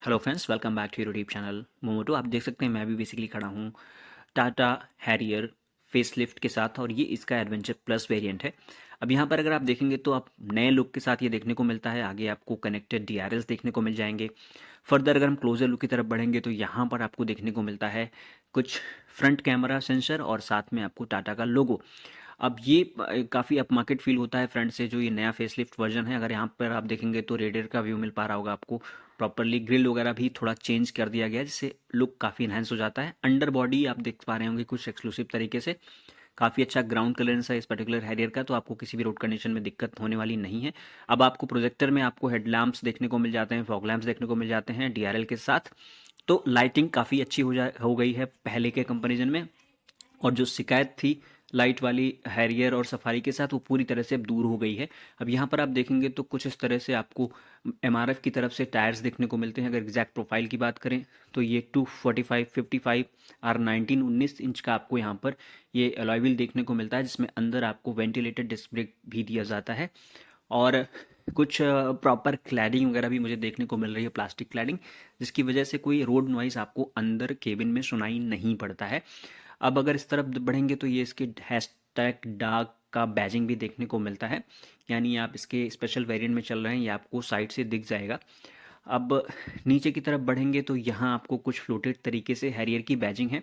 Hello friends, welcome back to your YouTube channel Momoto. आप देख सकते हैं मैं भी बेसिकली खड़ा हूँ टाटा हैरियर फेसलिफ्ट के साथ और ये इसका एडवेंचर प्लस वेरिएंट है। अब यहाँ पर अगर आप देखेंगे तो आप नए लुक के साथ ये देखने को मिलता है। आगे आपको कनेक्टेड डीआरएल्स देखने को मिल जाएंगे। फर्दर अगर हम क्लोजर लुक की तरफ बढ़ेंगे तो यहाँ पर आपको देखने को मिलता है कुछ फ्रंट कैमरा सेंसर और साथ में आपको टाटा का लोगो। अब ये काफ़ी अपमार्केट फील होता है फ्रंट से जो ये नया फेसलिफ्ट वर्जन है। अगर यहाँ पर आप देखेंगे तो रेडियर का व्यू मिल पा रहा होगा आपको। प्रॉपरली ग्रिल वगैरह भी थोड़ा चेंज कर दिया गया है जिससे लुक काफ़ी इन्हांस हो जाता है। अंडर बॉडी आप देख पा रहे होंगे कुछ एक्सक्लूसिव तरीके से। काफ़ी अच्छा ग्राउंड क्लियरेंस है इस पर्टिकुलर हैरियर का, तो आपको किसी भी रोड कंडीशन में दिक्कत होने वाली नहीं है। अब आपको प्रोजेक्टर में आपको हेडलैम्प्स देखने को मिल जाते हैं, फॉग लैम्प्स देखने को मिल जाते हैं डीआरएल के साथ। तो लाइटिंग काफ़ी अच्छी हो गई है पहले के कंपेरिजन में। और जो शिकायत थी लाइट वाली हैरियर और सफारी के साथ वो पूरी तरह से अब दूर हो गई है। अब यहाँ पर आप देखेंगे तो कुछ इस तरह से आपको एमआरएफ की तरफ से टायर्स देखने को मिलते हैं। अगर एग्जैक्ट प्रोफाइल की बात करें तो ये 245/55 R19 19 इंच का आपको यहाँ पर ये अलॉय व्हील देखने को मिलता है, जिसमें अंदर आपको वेंटिलेटेड डिस्क ब्रेक भी दिया जाता है। और कुछ प्रॉपर क्लैडिंग वगैरह भी मुझे देखने को मिल रही है, प्लास्टिक क्लैडिंग, जिसकी वजह से कोई रोड नॉइज़ आपको अंदर केबिन में सुनाई नहीं पड़ता है। अब अगर इस तरफ बढ़ेंगे तो ये इसके हैशटैग डार्क का बैजिंग भी देखने को मिलता है, यानी आप इसके स्पेशल वेरिएंट में चल रहे हैं ये आपको साइड से दिख जाएगा। अब नीचे की तरफ बढ़ेंगे तो यहाँ आपको कुछ फ्लोटेड तरीके से हैरियर की बैजिंग है।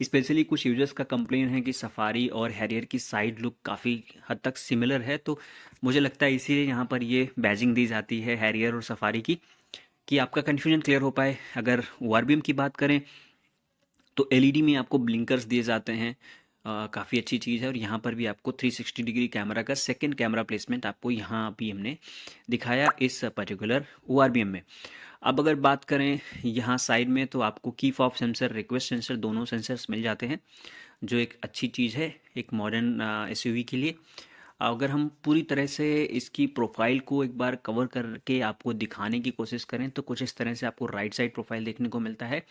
स्पेशली कुछ यूजर्स का कंप्लेन है कि सफारी और हैरियर की साइड लुक काफ़ी हद तक सिमिलर है, तो मुझे लगता है इसीलिए यहाँ पर ये बैजिंग दी जाती है हैरियर और सफारी की, कि आपका कन्फ्यूजन क्लियर हो पाए। अगर ओआरबीएम की बात करें तो एलईडी में आपको ब्लिंकर्स दिए जाते हैं, काफ़ी अच्छी चीज़ है। और यहाँ पर भी आपको 360 डिग्री कैमरा का सेकंड कैमरा प्लेसमेंट आपको यहाँ भी हमने दिखाया इस पर्टिकुलर ओआरबीएम में। अब अगर बात करें यहाँ साइड में तो आपको key fob sensor, request sensor, दोनों सेंसर्स मिल जाते हैं, जो एक अच्छी चीज़ है एक मॉडर्न एसयूवी के लिए। अगर हम पूरी तरह से इसकी प्रोफाइल को एक बार कवर करके आपको दिखाने की कोशिश करें तो कुछ इस तरह से आपको राइट साइड प्रोफाइल देखने को मिलता है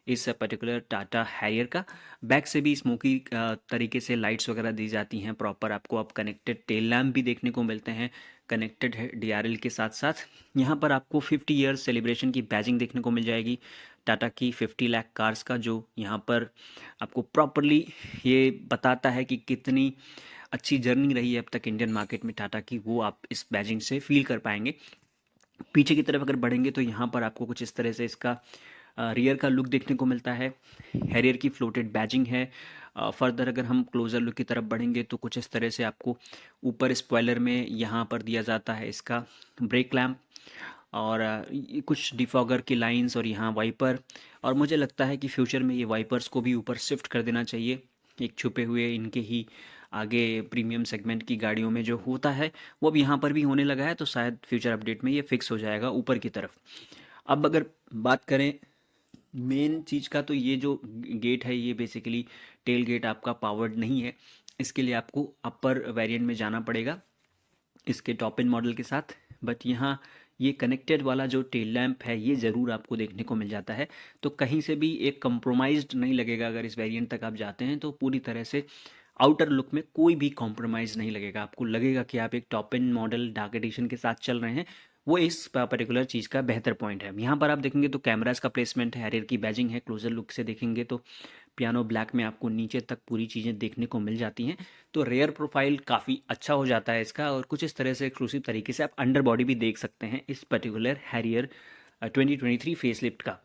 इस पर्टिकुलर टाटा हैरियर का। बैक से भी स्मोकी तरीके से लाइट्स वगैरह दी जाती हैं प्रॉपर। आपको अब कनेक्टेड टेल लैम्प भी देखने को मिलते हैं कनेक्टेड है डीआरएल के साथ साथ। यहाँ पर आपको 50 ईयर्स सेलिब्रेशन की बैजिंग देखने को मिल जाएगी टाटा की 50 लाख कार्स का, जो यहाँ पर आपको प्रॉपरली ये बताता है कि कितनी अच्छी जर्नी रही है अब तक इंडियन मार्केट में टाटा की, वो आप इस बैजिंग से फील कर पाएंगे। पीछे की तरफ अगर बढ़ेंगे तो यहाँ पर आपको कुछ इस तरह से इसका रियर का लुक देखने को मिलता है। हैरियर की फ्लोटेड बैजिंग है। फर्दर अगर हम क्लोजर लुक की तरफ बढ़ेंगे तो कुछ इस तरह से आपको ऊपर स्पॉइलर में यहाँ पर दिया जाता है इसका ब्रेक लैम्प और ये कुछ डिफॉगर की लाइंस और यहाँ वाइपर। और मुझे लगता है कि फ्यूचर में ये वाइपर्स को भी ऊपर शिफ्ट कर देना चाहिए, एक छुपे हुए इनके ही आगे प्रीमियम सेगमेंट की गाड़ियों में जो होता है वो अब यहाँ पर भी होने लगा है, तो शायद फ्यूचर अपडेट में ये फिक्स हो जाएगा ऊपर की तरफ। अब अगर बात करें मेन चीज़ का तो ये जो गेट है ये बेसिकली टेल गेट आपका पावर्ड नहीं है। इसके लिए आपको अपर वेरिएंट में जाना पड़ेगा इसके टॉप एंड मॉडल के साथ। बट यहाँ ये कनेक्टेड वाला जो टेल लैम्प है ये ज़रूर आपको देखने को मिल जाता है, तो कहीं से भी एक कंप्रोमाइज्ड नहीं लगेगा। अगर इस वेरिएंट तक आप जाते हैं तो पूरी तरह से आउटर लुक में कोई भी कॉम्प्रोमाइज़ नहीं लगेगा। आपको लगेगा कि आप एक top end model dark edition के साथ चल रहे हैं, वो इस पर्टिकुलर चीज़ का बेहतर पॉइंट है। यहाँ पर आप देखेंगे तो कैमरास का प्लेसमेंट है, हैरियर की बैजिंग है। क्लोजर लुक से देखेंगे तो पियानो ब्लैक में आपको नीचे तक पूरी चीज़ें देखने को मिल जाती हैं, तो रेयर प्रोफाइल काफ़ी अच्छा हो जाता है इसका। और कुछ इस तरह से एक्सक्लूसिव तरीके से आप अंडर बॉडी भी देख सकते हैं इस पर्टिकुलर हैरियर 2023 फेसलिफ्ट का।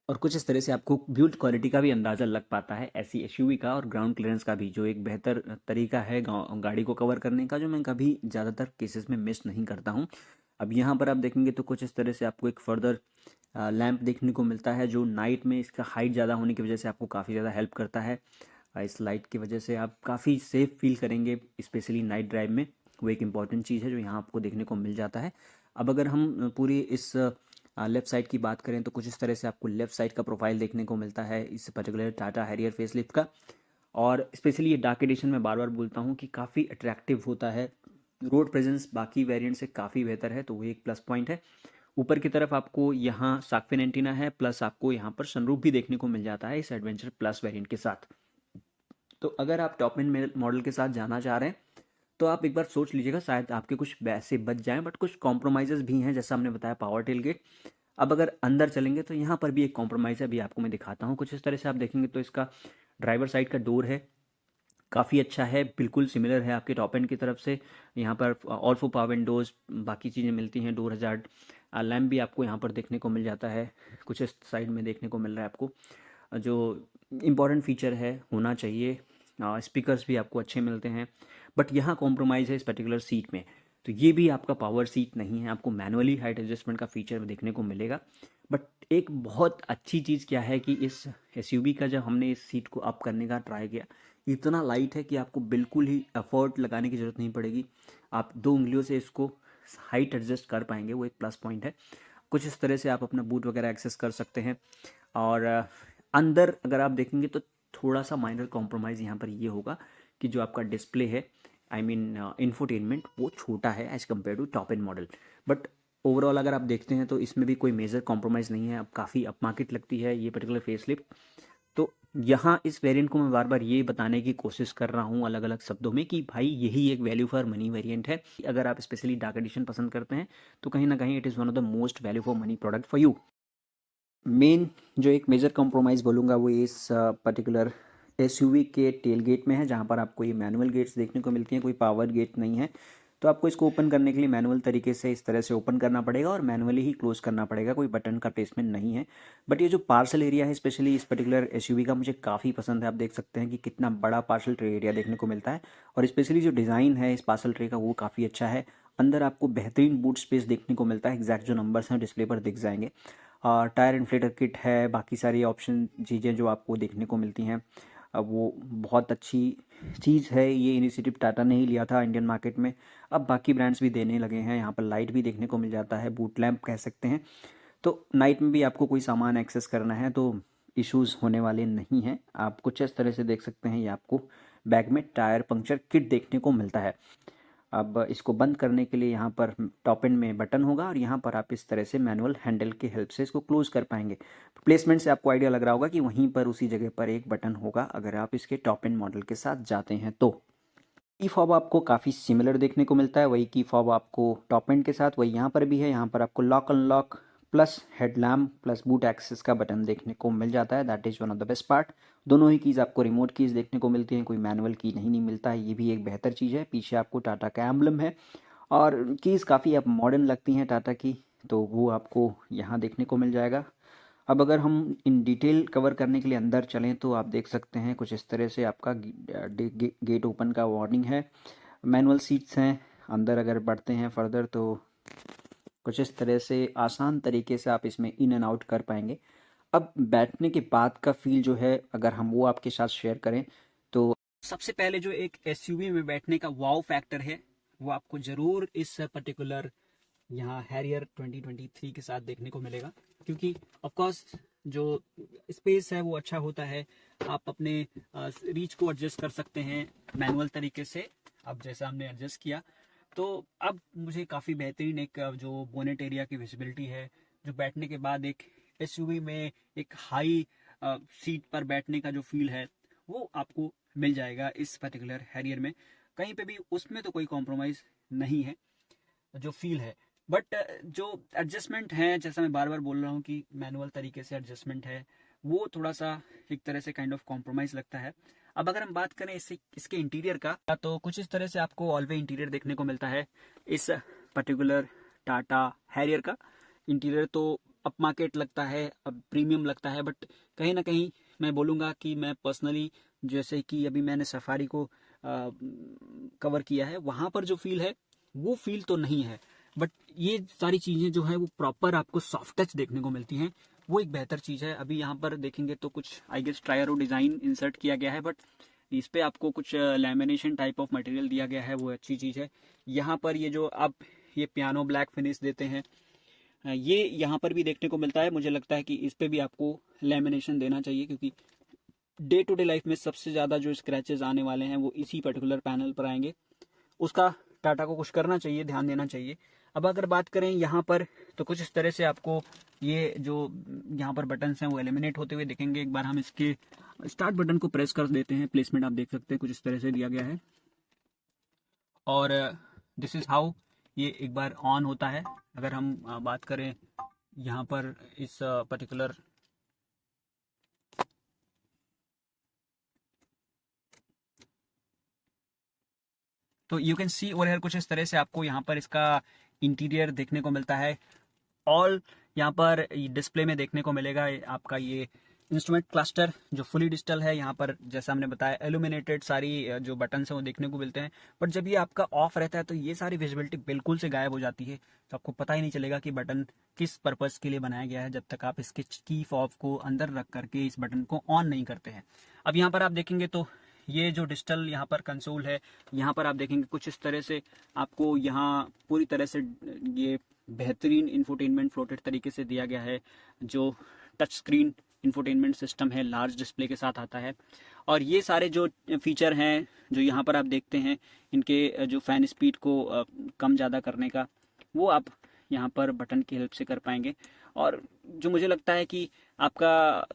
और कुछ इस तरह से आपको बिल्ड क्वालिटी का भी अंदाज़ा लग पाता है ऐसी एसयूवी का, और ग्राउंड क्लियरेंस का भी, जो एक बेहतर तरीका है गाड़ी को कवर करने का, जो मैं कभी ज़्यादातर केसेस में मिस नहीं करता हूँ। अब यहाँ पर आप देखेंगे तो कुछ इस तरह से आपको एक फर्दर लैंप देखने को मिलता है, जो नाइट में इसका हाइट ज़्यादा होने की वजह से आपको काफ़ी ज़्यादा हेल्प करता है। इस लाइट की वजह से आप काफ़ी सेफ फील करेंगे स्पेशली नाइट ड्राइव में। वो एक इम्पॉर्टेंट चीज़ है जो यहाँ आपको देखने को मिल जाता है। अब अगर हम पूरी इस लेफ़्ट साइड की बात करें तो कुछ इस तरह से आपको लेफ़्ट साइड का प्रोफाइल देखने को मिलता है इस पर्टिकुलर टाटा हैरियर फेसलिफ्ट का। और स्पेशली ये डार्क एडिशन में बार बार बोलता हूँ कि काफ़ी अट्रैक्टिव होता है। रोड प्रेजेंस बाकी वेरिएंट से काफ़ी बेहतर है, तो वो एक प्लस पॉइंट है। ऊपर की तरफ आपको यहाँ शार्क एंटीना है, प्लस आपको यहाँ पर सनरूफ भी देखने को मिल जाता है इस एडवेंचर प्लस वेरिएंट के साथ। तो अगर आप टॉप एंड मॉडल के साथ जाना चाह रहे हैं तो आप एक बार सोच लीजिएगा, शायद आपके कुछ पैसे बच जाएं। बट कुछ कॉम्प्रोमाइज़ेस भी हैं, जैसा हमने बताया पावर टेल गेट। अब अगर अंदर चलेंगे तो यहाँ पर भी एक कॉम्प्रोमाइज़ है, अभी आपको मैं दिखाता हूँ। कुछ इस तरह से आप देखेंगे तो इसका ड्राइवर साइड का डोर है, काफ़ी अच्छा है, बिल्कुल सिमिलर है आपके टॉप एंड की तरफ से। यहाँ पर ऑल्फो पावर विंडोज़, बाकी चीज़ें मिलती हैं, डोर हजार्ड लैम्प भी आपको यहाँ पर देखने को मिल जाता है। कुछ इस साइड में देखने को मिल रहा है आपको, जो इम्पॉर्टेंट फीचर है होना चाहिए। स्पीकर्स भी आपको अच्छे मिलते हैं, बट यहाँ कॉम्प्रोमाइज़ है इस पर्टिकुलर सीट में। तो ये भी आपका पावर सीट नहीं है, आपको मैनुअली हाइट एडजस्टमेंट का फीचर देखने को मिलेगा। बट एक बहुत अच्छी चीज़ क्या है कि इस एसयूवी का जब हमने इस सीट को अप करने का ट्राई किया, इतना लाइट है कि आपको बिल्कुल ही एफर्ट लगाने की ज़रूरत नहीं पड़ेगी। आप 2 उँगलियों से इसको हाइट एडजस्ट कर पाएंगे, वो एक प्लस पॉइंट है। कुछ इस तरह से आप अपना बूट वगैरह एक्सेस कर सकते हैं। और अंदर अगर आप देखेंगे तो थोड़ा सा माइनर कॉम्प्रोमाइज़ यहाँ पर ये होगा कि जो आपका डिस्प्ले है, आई मीन इंफोटेनमेंट, वो छोटा है as compared to top end model. But overall अगर आप देखते हैं तो इसमें भी कोई मेजर कॉम्प्रोमाइज़ नहीं है। अब काफ़ी अप मार्केट लगती है ये पर्टिकुलर फेसलिफ्ट। तो यहाँ इस वेरिएंट को मैं बार बार ये बताने की कोशिश कर रहा हूँ अलग अलग शब्दों में कि भाई यही एक वैल्यू फॉर मनी वेरिएंट है। अगर आप स्पेशली डार्क एडिशन पसंद करते हैं तो कहीं ना कहीं it is one of the most value for money product for you. Main जो एक मेजर कॉम्प्रोमाइज़ बोलूँगा वो इस पर्टिकुलर एसयूवी के टेल गेट में है, जहाँ पर आपको ये मैनुअल गेट्स देखने को मिलती हैं, कोई पावर गेट नहीं है। तो आपको इसको ओपन करने के लिए मैनुअल तरीके से इस तरह से ओपन करना पड़ेगा और मैनुअली ही क्लोज़ करना पड़ेगा, कोई बटन का प्लेसमेंट नहीं है। बट ये जो पार्सल एरिया है स्पेशली इस पर्टिकुलर एसयूवी का मुझे काफ़ी पसंद है। आप देख सकते हैं कि कितना बड़ा पार्सल ट्रे एरिया देखने को मिलता है, और स्पेशली जो डिज़ाइन है इस पार्सल ट्रे का वो काफ़ी अच्छा है। अंदर आपको बेहतरीन बूट स्पेस देखने को मिलता है, एग्जैक्ट जो नंबर्स हैं डिस्प्ले पर दिख जाएंगे। टायर इन्फ्लेटर किट है, बाकी सारी ऑप्शन चीज़ें जो आपको देखने को मिलती हैं। अब वो बहुत अच्छी चीज़ है, ये इनिशिएटिव टाटा ने ही लिया था इंडियन मार्केट में। अब बाकी ब्रांड्स भी देने लगे हैं। यहाँ पर लाइट भी देखने को मिल जाता है, बूट लैम्प कह सकते हैं। तो नाइट में भी आपको कोई सामान एक्सेस करना है तो इश्यूज़ होने वाले नहीं हैं। आप कुछ इस तरह से देख सकते हैं, ये आपको बैग में टायर पंक्चर किट देखने को मिलता है। अब इसको बंद करने के लिए यहाँ पर टॉप एंड में बटन होगा, और यहाँ पर आप इस तरह से मैनुअल हैंडल के हेल्प से इसको क्लोज कर पाएंगे। प्लेसमेंट से आपको आइडिया लग रहा होगा कि वहीं पर उसी जगह पर एक बटन होगा अगर आप इसके टॉप एंड मॉडल के साथ जाते हैं तो। की फॉब आपको काफ़ी सिमिलर देखने को मिलता है, वही की फॉब आपको टॉप एंड के साथ वही यहाँ पर भी है। यहाँ पर आपको lock unlock plus headlamp plus boot access का बटन देखने को मिल जाता है। That is one of the best part. दोनों ही कीज़ आपको रिमोट कीज़ देखने को मिलती हैं, कोई मैनुअल की नहीं मिलता है, ये भी एक बेहतर चीज़ है। पीछे आपको टाटा का एम्बलम है, और कीज़ काफ़ी अब मॉडर्न लगती हैं टाटा की, तो वो आपको यहाँ देखने को मिल जाएगा। अब अगर हम इन डिटेल कवर करने के लिए अंदर चलें तो आप देख सकते हैं कुछ इस तरह से आपका गेट ओपन का वार्निंग है। मैनुअल सीट्स हैं। अंदर अगर बढ़ते हैं फर्दर तो कुछ इस तरह से आसान तरीके से आप इसमें इन एंड आउट कर पाएंगे। अब बैठने के बाद का फील जो है अगर हम वो आपके साथ शेयर करें तो सबसे पहले जो एक एसयूवी में बैठने का वाव फैक्टर है वो आपको ज़रूर इस पर्टिकुलर यहाँ हैरियर 2023 के साथ देखने को मिलेगा, क्योंकि ऑफ कोर्स जो स्पेस है वो अच्छा होता है। आप अपने रीच को एडजस्ट कर सकते हैं मैनुअल तरीके से। अब जैसा हमने एडजस्ट किया तो अब मुझे काफ़ी बेहतरीन एक जो बोनेट एरिया की विजिबिलिटी है, जो बैठने के बाद एक एसयूवी में एक हाई सीट पर बैठने का जो फील है वो आपको मिल जाएगा इस पर्टिकुलर हैरियर में। कहीं पे भी उसमें तो कोई कॉम्प्रोमाइज़ नहीं है जो फील है। बट जो एडजस्टमेंट है, जैसा मैं बार बार बोल रहा हूँ कि मैनुअल तरीके से एडजस्टमेंट है, वो थोड़ा सा एक तरह से काइंड ऑफ कॉम्प्रोमाइज़ लगता है। अब अगर हम बात करें इसके इंटीरियर का तो कुछ इस तरह से आपको ऑलवे इंटीरियर देखने को मिलता है। इस पर्टिकुलर टाटा हैरियर का इंटीरियर तो अप मार्केट लगता है, अब प्रीमियम लगता है, बट कहीं ना कहीं मैं बोलूँगा कि मैं पर्सनली, जैसे कि अभी मैंने सफारी को कवर किया है, वहाँ पर जो फील है वो फील तो नहीं है। बट ये सारी चीज़ें जो है वो प्रॉपर आपको सॉफ्ट टच देखने को मिलती हैं, वो एक बेहतर चीज़ है। अभी यहाँ पर देखेंगे तो कुछ आई गेस ट्रायरो डिज़ाइन इंसर्ट किया गया है, बट इस पे आपको कुछ लैमिनेशन टाइप ऑफ मटेरियल दिया गया है, वो अच्छी चीज़ है। यहाँ पर ये जो आप ये पियानो ब्लैक फिनिश देते हैं, ये यहाँ पर भी देखने को मिलता है। मुझे लगता है कि इस पे भी आपको लैमिनेशन देना चाहिए, क्योंकि डे टू डे लाइफ में सबसे ज़्यादा जो स्क्रैचेस आने वाले हैं वो इसी पर्टिकुलर पैनल पर आएंगे। उसका टाटा को कुछ करना चाहिए, ध्यान देना चाहिए। अब अगर बात करें यहाँ पर तो कुछ इस तरह से आपको ये जो यहाँ पर बटन्स हैं वो एलिमिनेट होते हुए दिखेंगे। एक बार हम इसके स्टार्ट बटन को प्रेस कर देते हैं, प्लेसमेंट आप देख सकते हैं कुछ इस तरह से दिया गया है, और दिस इज़ हाउ ये एक बार ऑन होता है। अगर हम बात करें यहाँ पर इस पर्टिकुलर तो you can see over here कुछ इस तरह से आपको यहाँ पर इसका इंटीरियर देखने को मिलता है। ऑल यहाँ पर डिस्प्ले में देखने को मिलेगा आपका ये इंस्ट्रूमेंट क्लस्टर जो फुली डिजिटल है। यहाँ पर जैसा हमने बताया एल्यूमिनेटेड सारी जो बटन है वो देखने को मिलते हैं। बट जब ये आपका ऑफ रहता है तो ये सारी विजिबिलिटी बिल्कुल से गायब हो जाती है, तो आपको पता ही नहीं चलेगा कि बटन किस पर्पस के लिए बनाया गया है जब तक आप इसके की फॉब को अंदर रख करके इस बटन को ऑन नहीं करते हैं। अब यहाँ पर आप देखेंगे तो ये जो डिजिटल यहाँ पर कंसोल है, यहाँ पर आप देखेंगे कुछ इस तरह से आपको यहाँ पूरी तरह से ये बेहतरीन इंफोटेनमेंट फ्लोटेड तरीके से दिया गया है। जो टच स्क्रीन इंफोटेनमेंट सिस्टम है लार्ज डिस्प्ले के साथ आता है। और ये सारे जो फीचर हैं जो यहाँ पर आप देखते हैं, इनके जो फ़ैन स्पीड को कम ज़्यादा करने का, वो आप यहाँ पर बटन की हेल्प से कर पाएंगे। और जो मुझे लगता है कि आपका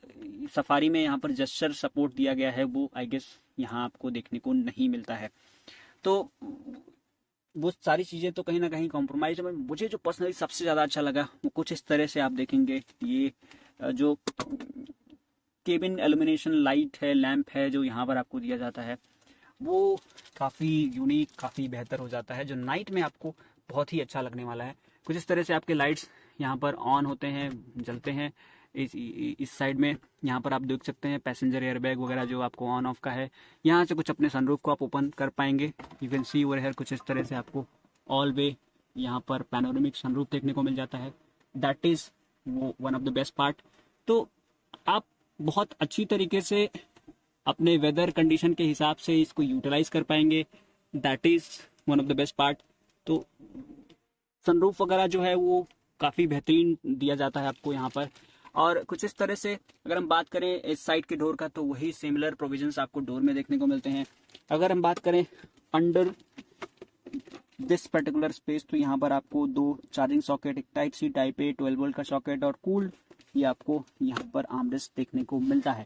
सफारी में यहाँ पर जेस्चर सपोर्ट दिया गया है, वो आई गेस यहाँ आपको देखने को नहीं मिलता है। तो वो सारी चीज़ें तो कहीं ना कहीं कॉम्प्रोमाइज है। मुझे जो पर्सनली सबसे ज़्यादा अच्छा लगा वो कुछ इस तरह से आप देखेंगे, ये जो केबिन एल्यूमिनेशन लाइट है, लैंप है, जो यहाँ पर आपको दिया जाता है, वो काफ़ी यूनिक, काफ़ी बेहतर हो जाता है, जो नाइट में आपको बहुत ही अच्छा लगने वाला है। कुछ इस तरह से आपके लाइट्स यहाँ पर ऑन होते हैं, जलते हैं। इस साइड में यहाँ पर आप देख सकते हैं पैसेंजर एयरबैग वगैरह जो आपको ऑन ऑफ का है। यहाँ से कुछ अपने सनरूफ को आप ओपन कर पाएंगे। You can see over here कुछ इस तरह से आपको ऑल वे यहाँ पर पैनोरामिक सनरूफ देखने को मिल जाता है। दैट इज़ वो one of the best part. तो आप बहुत अच्छी तरीके से अपने वेदर कंडीशन के हिसाब से इसको यूटिलाइज कर पाएंगे। That is one of the best part. तो सनरूफ वगैरह जो है वो काफ़ी बेहतरीन दिया जाता है आपको यहाँ पर। और कुछ इस तरह से अगर हम बात करें इस साइड के डोर का, तो वही सिमिलर प्रोविजंस आपको डोर में देखने को मिलते हैं। अगर हम बात करें अंडर दिस पर्टिकुलर स्पेस, तो यहाँ पर आपको 2 चार्जिंग सॉकेट, एक type C type A 12 volt का सॉकेट और कूल्ड, ये आपको यहाँ पर आर्मरेस्ट देखने को मिलता है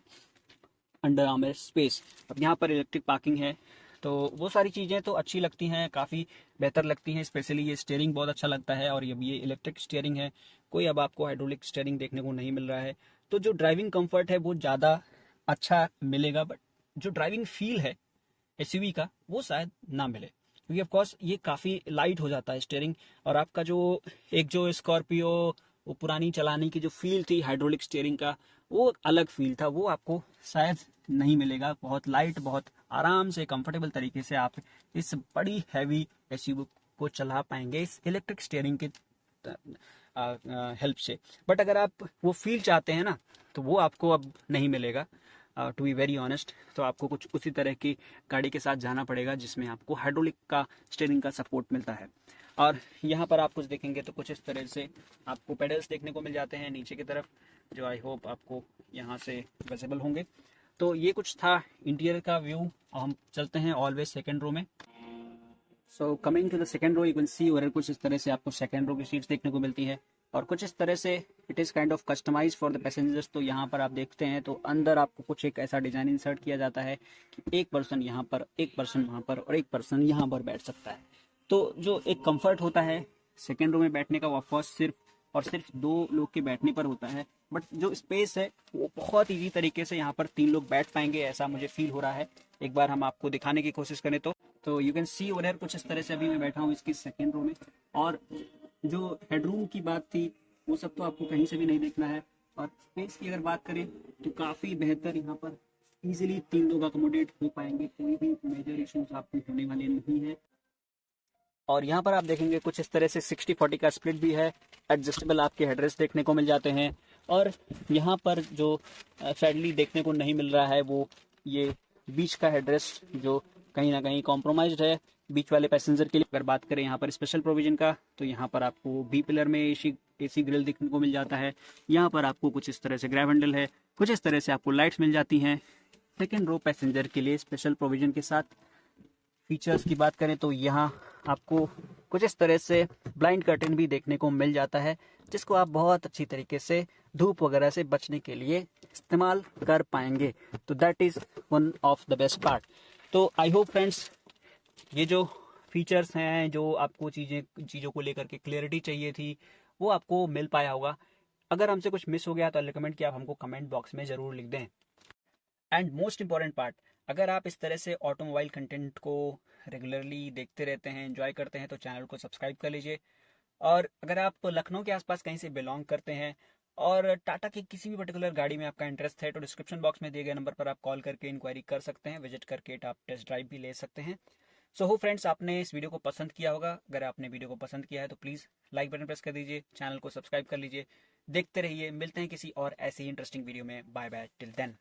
अंडर आर्मरेस्ट स्पेस। अब यहाँ पर इलेक्ट्रिक पार्किंग है, तो वो सारी चीज़ें तो अच्छी लगती हैं, काफ़ी बेहतर लगती हैं। स्पेशली ये स्टीयरिंग बहुत अच्छा लगता है, और ये इलेक्ट्रिक स्टीयरिंग है, कोई अब आपको हाइड्रोलिक स्टीयरिंग देखने को नहीं मिल रहा है। तो जो ड्राइविंग कंफर्ट है वो ज़्यादा अच्छा मिलेगा, बट जो ड्राइविंग फील है एसयूवी का वो शायद ना मिले, क्योंकि ऑफकोर्स ये काफ़ी लाइट हो जाता है स्टीयरिंग। और आपका जो स्कॉर्पियो वो पुरानी चलाने की जो फील थी हाइड्रोलिक स्टीयरिंग का, वो अलग फील था, वो आपको शायद नहीं मिलेगा। बहुत लाइट, बहुत आराम से कंफर्टेबल तरीके से आप इस बड़ी हैवी एसयूवी को चला पाएंगे इस इलेक्ट्रिक स्टीयरिंग के हेल्प से। बट अगर आप वो फील चाहते हैं ना, तो वो आपको अब नहीं मिलेगा, टू बी वेरी ऑनेस्ट। तो आपको कुछ उसी तरह की गाड़ी के साथ जाना पड़ेगा जिसमें आपको हाइड्रोलिक का स्टीयरिंग का सपोर्ट मिलता है। और यहाँ पर आप कुछ देखेंगे तो कुछ इस तरह से आपको पेडल्स देखने को मिल जाते हैं नीचे की तरफ, जो आई होप आपको यहाँ से विजिबल होंगे। तो ये कुछ था इंटीरियर का व्यू। हम चलते हैं ऑलवेज सेकेंड रो में। So coming to the second row, you can see over कुछ इस तरह से आपको सेकेंड रो की सीट्स देखने को मिलती है, और कुछ इस तरह से it is kind of customize for the passengers. तो यहाँ पर आप देखते हैं तो अंदर आपको कुछ एक ऐसा डिजाइन इंसर्ट किया जाता है कि एक पर्सन यहाँ पर, एक पर्सन वहाँ पर और एक पर्सन यहाँ पर बैठ सकता है। तो जो एक कंफर्ट होता है सेकेंड रो में बैठने का, वो ऑफकोर्स सिर्फ और सिर्फ 2 लोग के बैठने पर होता है, बट जो स्पेस है वो बहुत ईजी तरीके से यहाँ पर 3 लोग बैठ पाएंगे, ऐसा मुझे फील हो रहा है। एक बार हम आपको दिखाने की कोशिश करें तो यू कैन सी ओवर कुछ इस तरह से अभी मैं बैठा हूँ इसकी सेकेंड रो में। और जो हेडरूम की बात थी वो सब तो आपको कहीं से भी नहीं देखना है। और स्पेस की अगर बात करें तो काफ़ी बेहतर, यहाँ पर इजीली 3 लोग अकोमोडेट हो पाएंगे, कोई भी मेजर इश्यूज आपको होने वाले नहीं है। और यहाँ पर आप देखेंगे कुछ इस तरह से 60-40 का स्प्लिट भी है, एडजस्टेबल आपके हेडरेस्ट देखने को मिल जाते हैं। और यहाँ पर जो सैडली देखने को नहीं मिल रहा है वो ये बीच का हेडरेस्ट, जो कहीं ना कहीं कॉम्प्रोमाइज्ड है बीच वाले पैसेंजर के लिए। अगर बात करें यहाँ पर स्पेशल प्रोविजन का, तो यहाँ पर आपको बी पिलर में एसी ग्रिल देखने को मिल जाता है। यहाँ पर आपको कुछ इस तरह से ग्रैब हैंडल है, कुछ इस तरह से आपको लाइट्स मिल जाती हैं सेकेंड रो पैसेंजर के लिए स्पेशल प्रोविजन के साथ। फीचर्स की बात करें तो यहाँ आपको कुछ इस तरह से ब्लाइंड कर्टेन भी देखने को मिल जाता है, जिसको आप बहुत अच्छी तरीके से धूप वगैरह से बचने के लिए इस्तेमाल कर पाएंगे। तो that is one of the best part. तो आई होप फ्रेंड्स, ये जो फीचर्स हैं, जो आपको चीज़ों को लेकर के क्लियरिटी चाहिए थी, वो आपको मिल पाया होगा। अगर हमसे कुछ मिस हो गया तो रिकमेंड कि आप हमको कमेंट बॉक्स में ज़रूर लिख दें। एंड मोस्ट इंपॉर्टेंट पार्ट, अगर आप इस तरह से ऑटोमोबाइल कंटेंट को रेगुलरली देखते रहते हैं, एंजॉय करते हैं, तो चैनल को सब्सक्राइब कर लीजिए। और अगर आप लखनऊ के आसपास कहीं से बिलोंग करते हैं और टाटा की किसी भी पर्टिकुलर गाड़ी में आपका इंटरेस्ट है, तो डिस्क्रिप्शन बॉक्स में दिए गए नंबर पर आप कॉल करके इंक्वायरी कर सकते हैं, विजिट करके आप टेस्ट ड्राइव भी ले सकते हैं। सो हो फ्रेंड्स, आपने इस वीडियो को पसंद किया होगा। अगर आपने वीडियो को पसंद किया है तो प्लीज़ लाइक बटन प्रेस कर दीजिए, चैनल को सब्सक्राइब कर लीजिए। देखते रहिए, मिलते हैं किसी और ऐसी ही इंटरेस्टिंग वीडियो में। Bye bye till then.